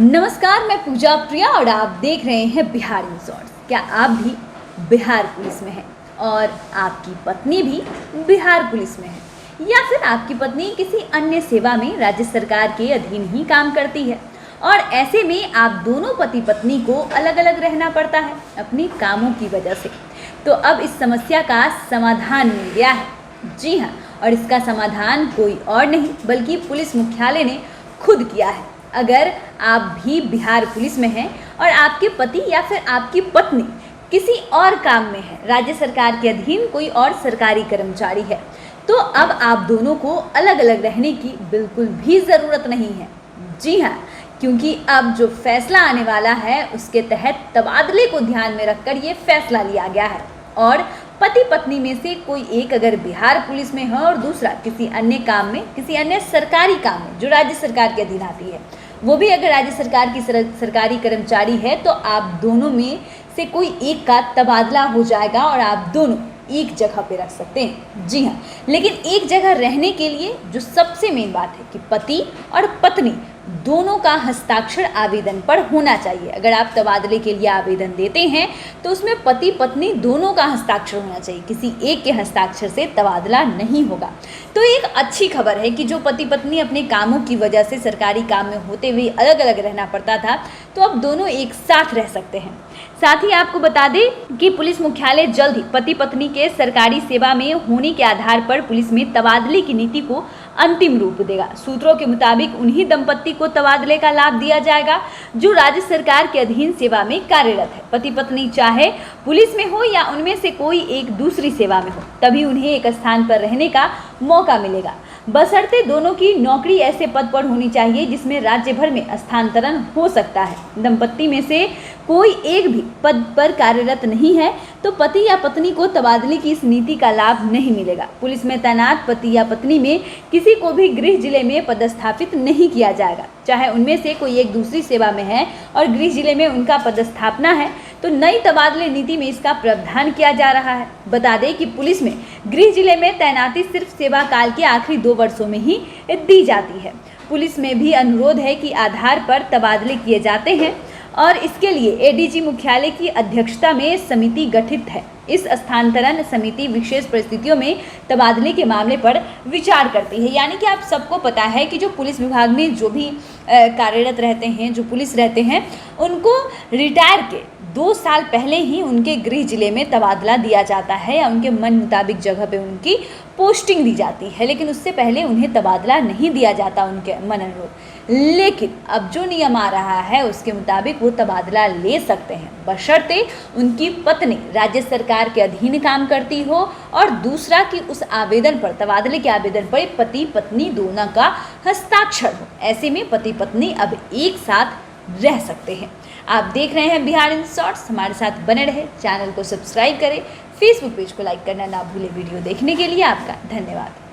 नमस्कार, मैं पूजा प्रिया और आप देख रहे हैं बिहार न्यूज़। क्या आप भी बिहार पुलिस में हैं और आपकी पत्नी भी बिहार पुलिस में है या फिर आपकी पत्नी किसी अन्य सेवा में राज्य सरकार के अधीन ही काम करती है और ऐसे में आप दोनों पति पत्नी को अलग अलग रहना पड़ता है अपनी कामों की वजह से। तो अब इस समस्या का समाधान मिल गया है। जी हाँ, और इसका समाधान कोई और नहीं बल्कि पुलिस मुख्यालय ने खुद किया है। अगर आप भी बिहार पुलिस में हैं और आपके पति या फिर आपकी पत्नी किसी और काम में है, राज्य सरकार के अधीन कोई और सरकारी कर्मचारी है, तो अब आप दोनों को अलग अलग रहने की बिल्कुल भी ज़रूरत नहीं है। जी हाँ, क्योंकि अब जो फैसला आने वाला है उसके तहत तबादले को ध्यान में रखकर ये फैसला लिया गया है और पति पत्नी में से कोई एक अगर बिहार पुलिस में है और दूसरा किसी अन्य काम में, किसी अन्य सरकारी काम में जो राज्य सरकार के अधीन आती है, वो भी अगर राज्य सरकार की सरकारी कर्मचारी है, तो आप दोनों में से कोई एक का तबादला हो जाएगा और आप दोनों एक जगह पे रख सकते हैं। जी हाँ, लेकिन एक जगह रहने के लिए जो सबसे मेन बात है कि पति और पत्नी दोनों का हस्ताक्षर आवेदन पर होना चाहिए। अगर आप तबादले के लिए आवेदन देते हैं तो उसमें पति पत्नी दोनों का हस्ताक्षर होना चाहिए, किसी एक के हस्ताक्षर से तबादला नहीं होगा। तो एक अच्छी खबर है कि जो पति पत्नी अपने कामों की वजह से सरकारी काम में होते हुए अलग अलग रहना पड़ता था, तो अब दोनों एक साथ रह सकते हैं। साथ ही आपको बता दें कि पुलिस मुख्यालय जल्द ही पति पत्नी के सरकारी सेवा में होने के आधार पर पुलिस में तबादले की नीति को अंतिम रूप देगा। सूत्रों के मुताबिक उन्हीं दंपत्ति को तबादले का लाभ दिया जाएगा जो राज्य सरकार के अधीन सेवा में कार्यरत है। पति पत्नी चाहे पुलिस में हो या उनमें से कोई एक दूसरी सेवा में हो, तभी उन्हें एक स्थान पर रहने का मौका मिलेगा, बशर्ते दोनों की नौकरी ऐसे पद पर होनी चाहिए जिसमें राज्य भर में स्थानांतरण हो सकता है। दंपत्ति में से कोई एक भी पद पर कार्यरत नहीं है तो पति या पत्नी को तबादले की इस नीति का लाभ नहीं मिलेगा। पुलिस में तैनात पति या पत्नी में किसी को भी गृह जिले में पदस्थापित नहीं किया जाएगा, चाहे उनमें से कोई एक दूसरी सेवा में है और गृह जिले में उनका पदस्थापना है, तो नई तबादले नीति में इसका प्रावधान किया जा रहा है। बता दें कि पुलिस में गृह जिले में तैनाती सिर्फ सेवा काल के आखिरी 2 वर्षों में ही दी जाती है। पुलिस में भी अनुरोध है कि आधार पर तबादले किए जाते हैं और इसके लिए एडीजी मुख्यालय की अध्यक्षता में समिति गठित है। इस स्थानांतरण समिति विशेष परिस्थितियों में तबादले के मामले पर विचार करती है। यानी कि आप सबको पता है कि जो पुलिस विभाग में जो भी कार्यरत रहते हैं, जो पुलिस रहते हैं, उनको रिटायर के 2 साल पहले ही उनके गृह जिले में तबादला दिया जाता है या उनके मन मुताबिक जगह पे उनकी पोस्टिंग दी जाती है, लेकिन उससे पहले उन्हें तबादला नहीं दिया जाता उनके मन अनुरूप। लेकिन अब जो नियम आ रहा है उसके मुताबिक वो तबादला ले सकते हैं, बशर्ते उनकी पत्नी राज्य सरकार के अधीन काम करती हो और दूसरा कि उस आवेदन पर, तबादले के आवेदन पर पति पत्नी दोनों का हस्ताक्षर हो। ऐसे में पति पत्नी अब एक साथ रह सकते हैं। आप देख रहे हैं बिहार इन शॉर्ट्स, हमारे साथ बने रहे, चैनल को सब्सक्राइब करें, फेसबुक पेज को लाइक करना ना भूलें। वीडियो देखने के लिए आपका धन्यवाद।